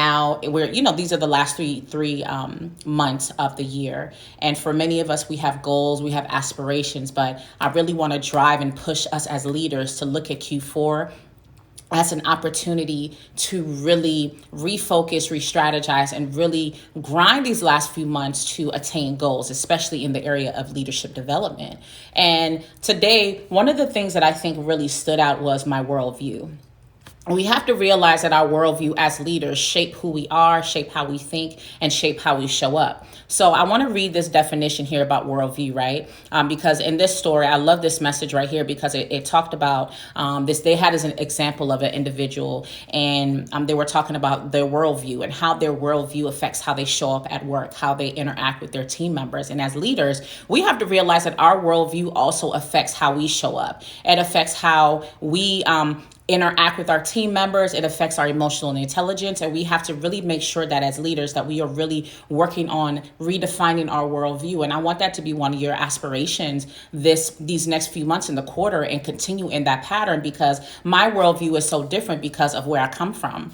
now these are the last three months of the year. And for many of us, we have goals, we have aspirations, but I really want to drive and push us as leaders to look at Q4 as an opportunity to really refocus, re-strategize, and really grind these last few months to attain goals, especially in the area of leadership development. And today, one of the things that I think really stood out was my worldview. We have to realize that our worldview as leaders shape who we are, shape how we think, and shape how we show up. So I want to read this definition here about worldview, right? Because in this story, I love this message right here because it talked about this. They had as an example of an individual, and they were talking about their worldview and how their worldview affects how they show up at work, how they interact with their team members. And as leaders, we have to realize that our worldview also affects how we show up. It affects how we interact with our team members. It affects our emotional intelligence. And we have to really make sure that as leaders that we are really working on redefining our worldview. And I want that to be one of your aspirations these next few months in the quarter, and continue in that pattern, because my worldview is so different because of where I come from.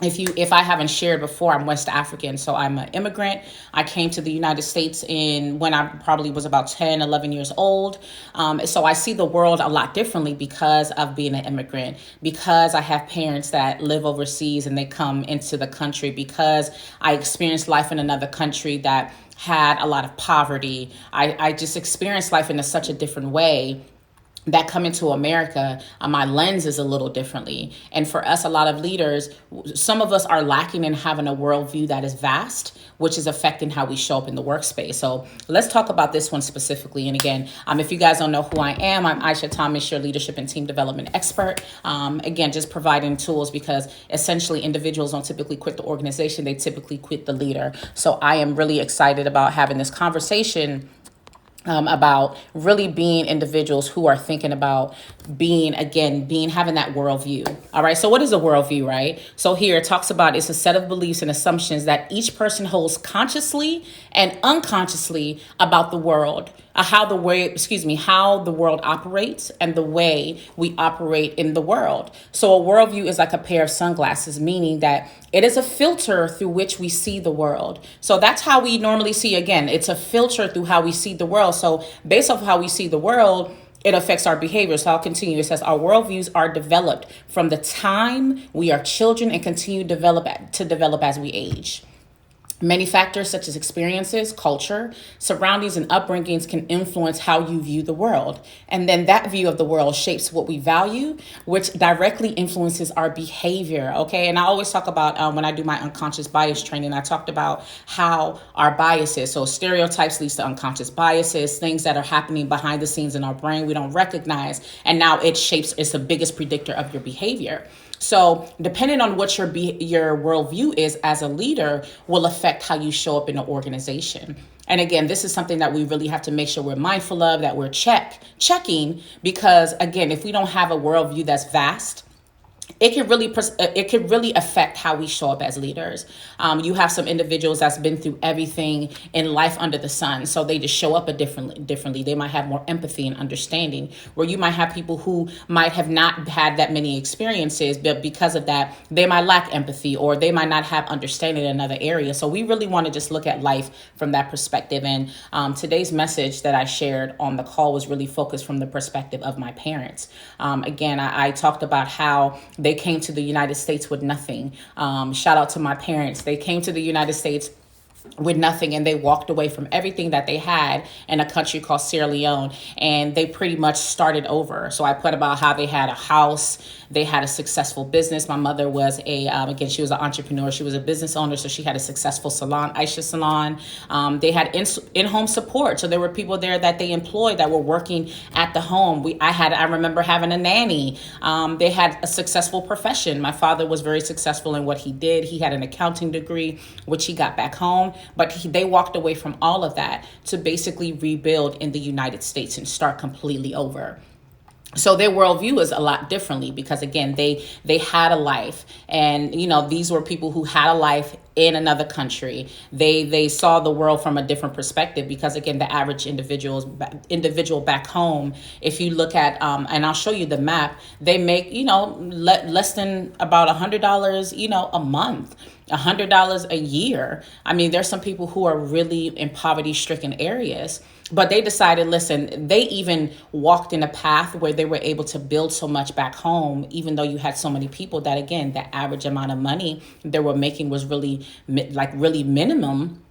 If I haven't shared before, I'm West African, so I'm an immigrant. I came to the United States when I probably was about 10, 11 years old. So I see the world a lot differently because of being an immigrant, because I have parents that live overseas and they come into the country, because I experienced life in another country that had a lot of poverty. I just experienced life in such a different way that come into America, my lens is a little differently. And for us, a lot of leaders, some of us are lacking in having a worldview that is vast, which is affecting how we show up in the workspace. So let's talk about this one specifically. And again, if you guys don't know who I am, I'm Aisha Thomas, your leadership and team development expert. Again, just providing tools, because essentially individuals don't typically quit the organization, they typically quit the leader. So I am really excited about having this conversation about really being individuals who are thinking about having that worldview. All right. So what is a worldview, right? So here it talks about it's a set of beliefs and assumptions that each person holds consciously and unconsciously about the world, how the world operates and the way we operate in the world. So a worldview is like a pair of sunglasses, meaning that it is a filter through which we see the world. So that's how we normally see. Again, it's a filter through how we see the world. So based off how we see the world, it affects our behavior. So I'll continue. It says our worldviews are developed from the time we are children and continue to develop as we age. Many factors such as experiences, culture, surroundings, and upbringings can influence how you view the world. And then that view of the world shapes what we value, which directly influences our behavior. Okay. And I always talk about when I do my unconscious bias training, I talked about how our biases, so stereotypes leads to unconscious biases, things that are happening behind the scenes in our brain we don't recognize. And now it's the biggest predictor of your behavior. So depending on what your worldview is as a leader will affect how you show up in an organization. And again, this is something that we really have to make sure we're mindful of, that we're checking, because again, if we don't have a worldview that's vast, it can really affect how we show up as leaders. You have some individuals that's been through everything in life under the sun, so they just show up differently. They might have more empathy and understanding, where you might have people who might have not had that many experiences, but because of that, they might lack empathy, or they might not have understanding in another area. So we really want to just look at life from that perspective. And today's message that I shared on the call was really focused from the perspective of my parents. Again, I talked about how they came to the United States with nothing. Shout out to my parents. They came to the United States with nothing, and they walked away from everything that they had in a country called Sierra Leone, and they pretty much started over. So I put about how they had a house, they had a successful business. My mother was she was an entrepreneur. She was a business owner, so she had a successful salon, Aisha Salon. They had in-home support, so there were people there that they employed that were working at the home. I remember having a nanny. They had a successful profession. My father was very successful in what he did. He had an accounting degree, which he got back home. But they walked away from all of that to basically rebuild in the United States and start completely over. So their worldview is a lot differently, because again, they had a life, and these were people who had a life in another country. They saw the world from a different perspective, because again, the average individual back home, if you look at and I'll show you the map, they make, less than about $100, a month, $100 a year. I mean, there's some people who are really in poverty stricken areas, but they decided, listen, they even walked in a path where they were able to build so much back home, even though you had so many people, that again, the average amount of money they were making was really minimum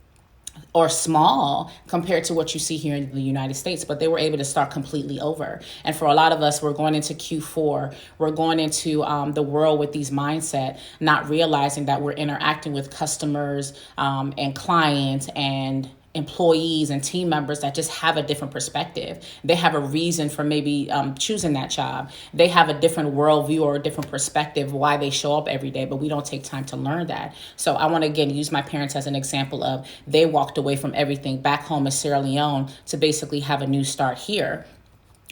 or small compared to what you see here in the United States. But they were able to start completely over. And for a lot of us, we're going into Q4, we're going into the world with these mindset, not realizing that we're interacting with customers and clients and employees and team members that just have a different perspective. They have a reason for maybe choosing that job. They have a different worldview or a different perspective why they show up every day, but we don't take time to learn that. So I want to again use my parents as an example of, they walked away from everything back home in Sierra Leone to basically have a new start here.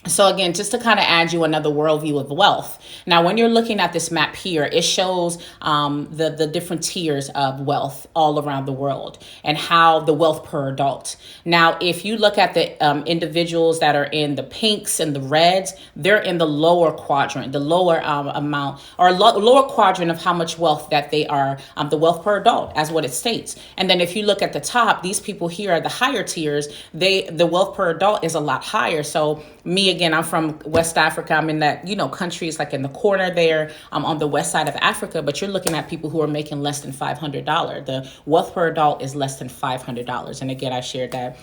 So again, just to kind of add you another worldview of wealth. Now, when you're looking at this map here, it shows the different tiers of wealth all around the world and how the wealth per adult. Now, if you look at the individuals that are in the pinks and the reds, they're in the lower quadrant, the lower amount or lower quadrant of how much wealth that they are, the wealth per adult, as what it states. And then if you look at the top, these people here are the higher tiers. The wealth per adult is a lot higher. So again, I'm from West Africa. I'm in that, countries like in the corner there. I'm on the west side of Africa, but you're looking at people who are making less than $500. The wealth per adult is less than $500. And again, I shared that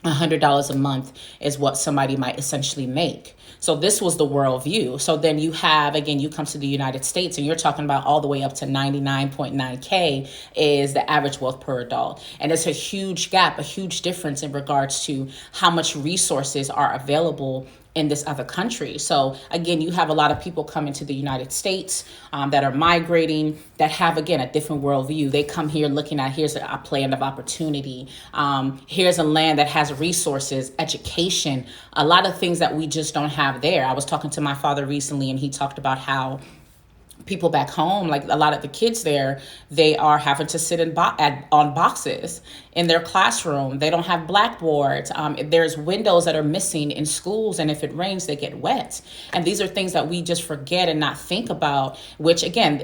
$100 a month is what somebody might essentially make. So this was the worldview. So then you have, again, you come to the United States and you're talking about all the way up to 99.9K is the average wealth per adult. And it's a huge gap, a huge difference in regards to how much resources are available in this other country. So again, you have a lot of people coming to the United States that are migrating, that have, again, a different worldview. They come here looking at, here's a land of opportunity. Here's a land that has resources, education, a lot of things that we just don't have there. I was talking to my father recently, and he talked about how people back home, like a lot of the kids there, they are having to sit on boxes in their classroom. They don't have blackboards. There's windows that are missing in schools, and if it rains, they get wet. And these are things that we just forget and not think about, which again,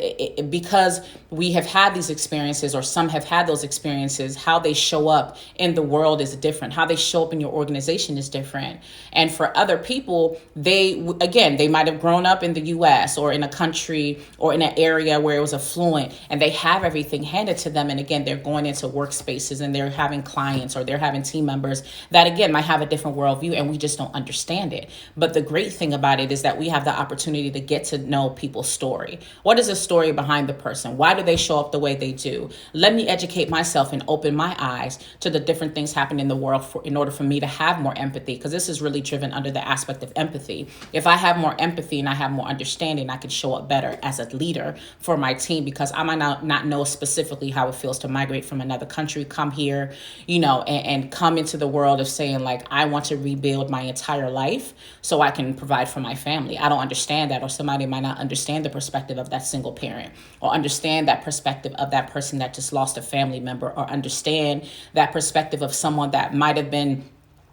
because we have had these experiences, or some have had those experiences, how they show up in the world is different. How they show up in your organization is different. And for other people, they might have grown up in the US or in a country or in an area where it was affluent, and they have everything handed to them. And again, they're going into workspaces and they're having clients or they're having team members that, again, might have a different worldview, and we just don't understand it. But the great thing about it is that we have the opportunity to get to know people's story. What is the story behind the person? Why do they show up the way they do? Let me educate myself and open my eyes to the different things happening in the world in order for me to have more empathy, because this is really driven under the aspect of empathy. If I have more empathy and I have more understanding, I can show up better as a leader for my team, because I might not know specifically how it feels to migrate from another country, come here, and come into the world of saying, like, I want to rebuild my entire life so I can provide for my family. I don't understand that, or somebody might not understand the perspective of that single parent, or understand that perspective of that person that just lost a family member, or understand that perspective of someone that might have been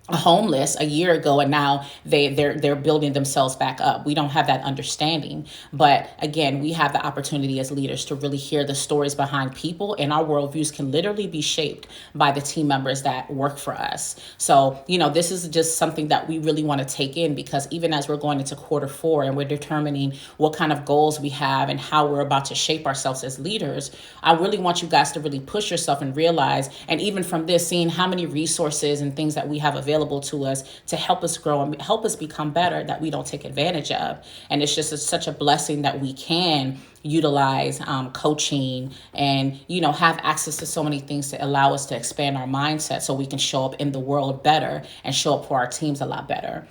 homeless a year ago and now they're building themselves back up. We don't have that understanding. But again, we have the opportunity as leaders to really hear the stories behind people, and our worldviews can literally be shaped by the team members that work for us. So, this is just something that we really want to take in, because even as we're going into Q4 and we're determining what kind of goals we have and how we're about to shape ourselves as leaders, I really want you guys to really push yourself and realize, and even from this, seeing how many resources and things that we have available to us to help us grow and help us become better, that we don't take advantage of. And it's just such a blessing that we can utilize coaching and, have access to so many things to allow us to expand our mindset so we can show up in the world better and show up for our teams a lot better.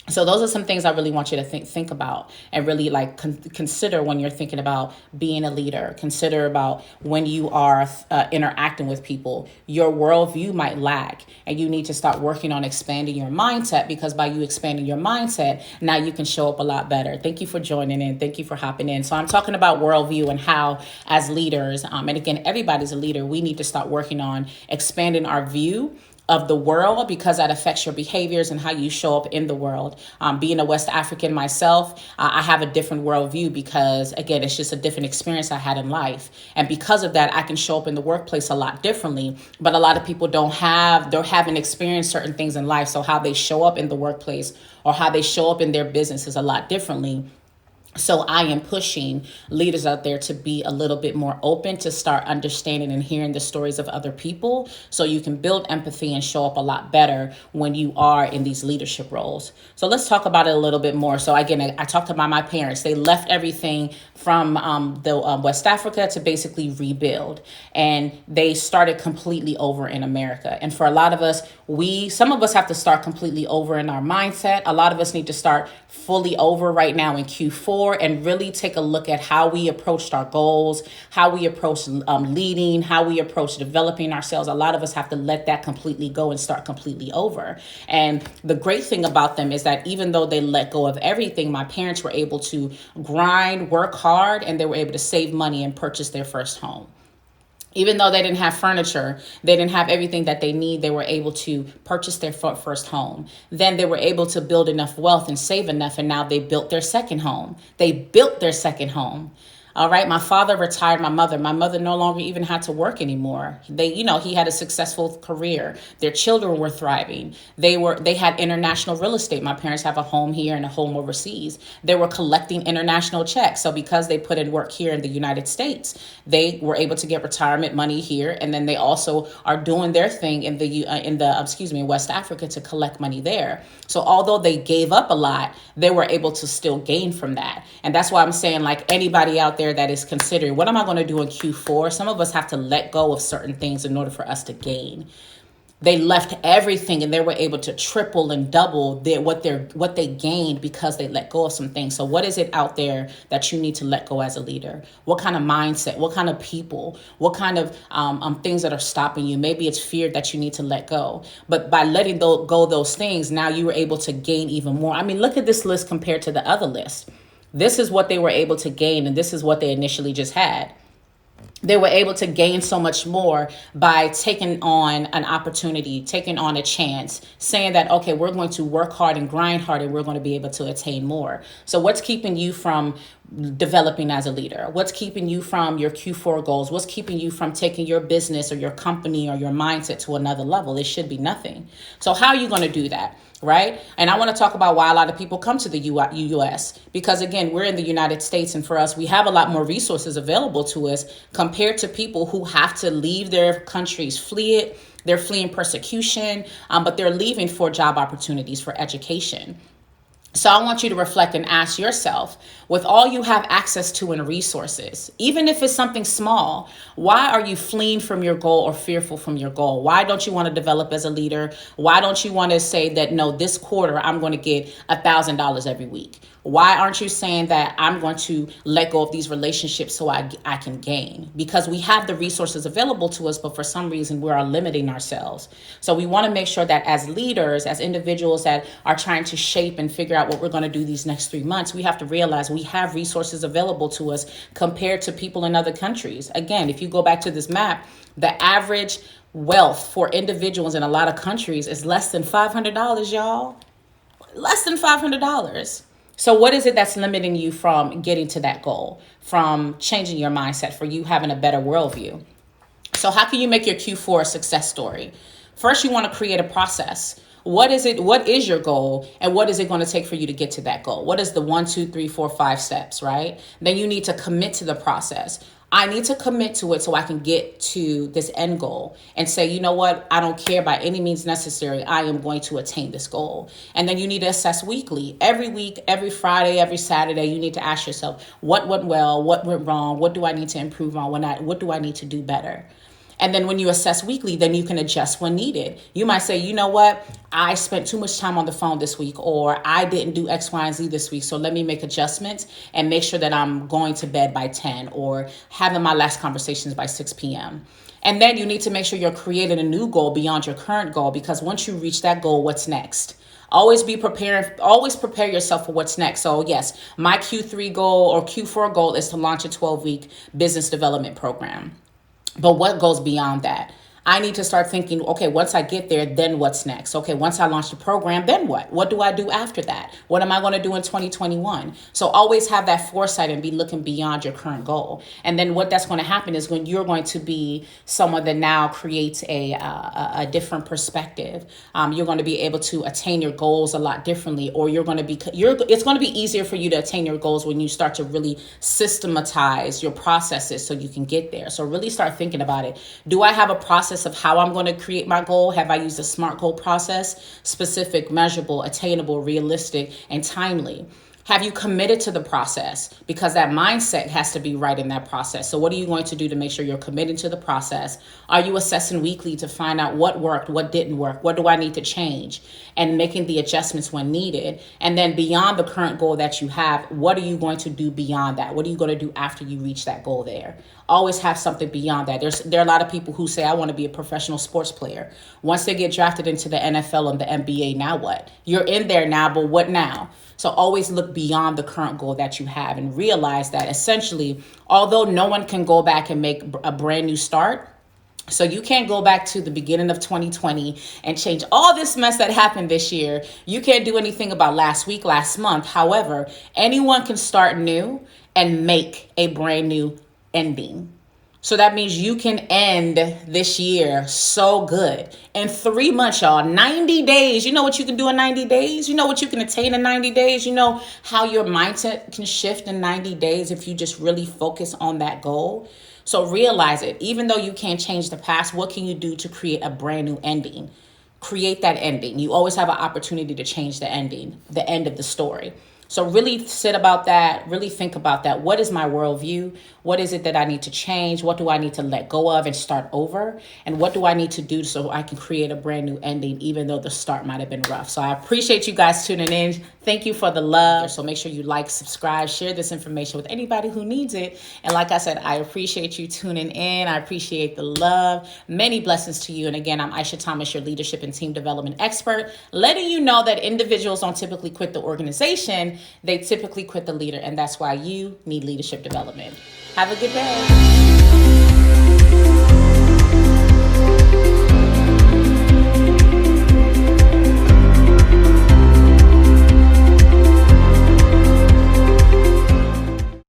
So those are some things I really want you to think about and really like consider when you're thinking about being a leader. Consider about when you are interacting with people. Your worldview might lack, and you need to start working on expanding your mindset, because by you expanding your mindset, now you can show up a lot better. Thank you for joining in. Thank you for hopping in. So I'm talking about worldview and how, as leaders, and again, everybody's a leader, we need to start working on expanding our view of the world, because that affects your behaviors and how you show up in the world. Being a West African myself, I have a different worldview because, again, it's just a different experience I had in life. And because of that, I can show up in the workplace a lot differently. But a lot of people haven't experienced certain things in life. So how they show up in the workplace or how they show up in their business is a lot differently. So I am pushing leaders out there to be a little bit more open, to start understanding and hearing the stories of other people, so you can build empathy and show up a lot better when you are in these leadership roles. So let's talk about it a little bit more. So again, I talked about my parents. They left everything from the West Africa to basically rebuild, and they started completely over in America. And for a lot of us, some of us have to start completely over in our mindset. A lot of us need to start fully over right now in Q4 and really take a look at how we approached our goals, how we approach leading, how we approach developing ourselves. A lot of us have to let that completely go and start completely over. And the great thing about them is that even though they let go of everything, my parents were able to grind, work hard, and they were able to save money and purchase their first home. Even though they didn't have furniture, they didn't have everything that they need, they were able to purchase their first home. Then they were able to build enough wealth and save enough, and now they built their second home. They built their second home. All right. My father retired my mother. My mother no longer even had to work anymore. He had a successful career. Their children were thriving. They had international real estate. My parents have a home here and a home overseas. They were collecting international checks. So because they put in work here in the United States, they were able to get retirement money here. And then they also are doing their thing in West Africa to collect money there. So although they gave up a lot, they were able to still gain from that. And that's why I'm saying, like, anybody out there that is considering, what am I going to do in Q4? Some of us have to let go of certain things in order for us to gain. They left everything and they were able to triple and double what they gained because they let go of some things. So what is it out there that you need to let go as a leader? What kind of mindset? What kind of people? What kind of things that are stopping you? Maybe it's fear that you need to let go. But by letting go those things, now you were able to gain even more. I mean, look at this list compared to the other list. This is what they were able to gain, and this is what they initially just had. They were able to gain so much more by taking on an opportunity, taking on a chance, saying that, okay, we're going to work hard and grind hard and we're going to be able to attain more. So what's keeping you from developing as a leader? What's keeping you from your Q4 goals? What's keeping you from taking your business or your company or your mindset to another level? It should be nothing. So how are you going to do that? Right? And I want to talk about why a lot of people come to the US, because again, we're in the United States, and for us, we have a lot more resources available to us compared to people who have to leave their countries, flee it. They're fleeing persecution, but they're leaving for job opportunities, for education. So I want you to reflect and ask yourself, with all you have access to and resources, even if it's something small, why are you fleeing from your goal or fearful from your goal? Why don't you want to develop as a leader? Why don't you want to say that, no, this quarter, I'm going to get $1,000 every week? Why aren't you saying that I'm going to let go of these relationships so I can gain? Because we have the resources available to us, but for some reason we are limiting ourselves. So we want to make sure that as leaders, as individuals that are trying to shape and figure out what we're going to do these next 3 months, we have to realize we have resources available to us compared to people in other countries. Again, if you go back to this map, the average wealth for individuals in a lot of countries is less than $500, y'all. Less than $500. So what is it that's limiting you from getting to that goal, from changing your mindset, for you having a better worldview? So how can you make your Q4 a success story? First, you want to create a process. What is it? What is your goal? And what is it going to take for you to get to that goal? What is the 1, 2, 3, 4, 5 steps, right? Then you need to commit to the process. I need to commit to it so I can get to this end goal and say, you know what? I don't care by any means necessary. I am going to attain this goal. And then you need to assess weekly. Every week, every Friday, every Saturday, you need to ask yourself, what went well? What went wrong? What do I need to improve on? What do I need to do better? And then when you assess weekly, then you can adjust when needed. You might say, you know what? I spent too much time on the phone this week, or I didn't do X, Y, and Z this week. So let me make adjustments and make sure that I'm going to bed by 10 or having my last conversations by 6 p.m. And then you need to make sure you're creating a new goal beyond your current goal, because once you reach that goal, what's next? Always be prepared. Always prepare yourself for what's next. So yes, my Q3 goal or Q4 goal is to launch a 12-week business development program. But what goes beyond that? I need to start thinking, okay, once I get there, then what's next? Okay, once I launch the program, then what? What do I do after that? What am I going to do in 2021? So always have that foresight and be looking beyond your current goal. And then what that's going to happen is when you're going to be someone that now creates a different perspective, you're going to be able to attain your goals a lot differently, or it's going to be easier for you to attain your goals when you start to really systematize your processes so you can get there. So really start thinking about it. Do I have a process of how I'm going to create my goal? Have I used a SMART goal process? Specific, measurable, attainable, realistic, and timely. Have you committed to the process? Because that mindset has to be right in that process. So what are you going to do to make sure you're committed to the process? Are you assessing weekly to find out what worked, what didn't work? What do I need to change? And making the adjustments when needed. And then beyond the current goal that you have, what are you going to do beyond that? What are you going to do after you reach that goal there? Always have something beyond that. There are a lot of people who say, I want to be a professional sports player. Once they get drafted into the NFL and the NBA, now what? You're in there now, but what now? So always look beyond the current goal that you have and realize that essentially, although no one can go back and make a brand new start, so you can't go back to the beginning of 2020 and change all this mess that happened this year. You can't do anything about last week, last month. However, anyone can start new and make a brand new ending. So that means you can end this year so good. In 3 months, y'all, 90 days. You know what you can do in 90 days? You know what you can attain in 90 days? You know how your mindset can shift in 90 days if you just really focus on that goal? So realize it. Even though you can't change the past, what can you do to create a brand new ending? Create that ending. You always have an opportunity to change the ending, the end of the story. So really sit about that, really think about that. What is my worldview? What is it that I need to change? What do I need to let go of and start over? And what do I need to do so I can create a brand new ending, even though the start might have been rough? So I appreciate you guys tuning in. Thank you for the love. So make sure you like, subscribe, share this information with anybody who needs it. And like I said, I appreciate you tuning in. I appreciate the love. Many blessings to you. And again, I'm Aisha Thomas, your leadership and team development expert, letting you know that individuals don't typically quit the organization. They typically quit the leader, and that's why you need leadership development. Have a good day.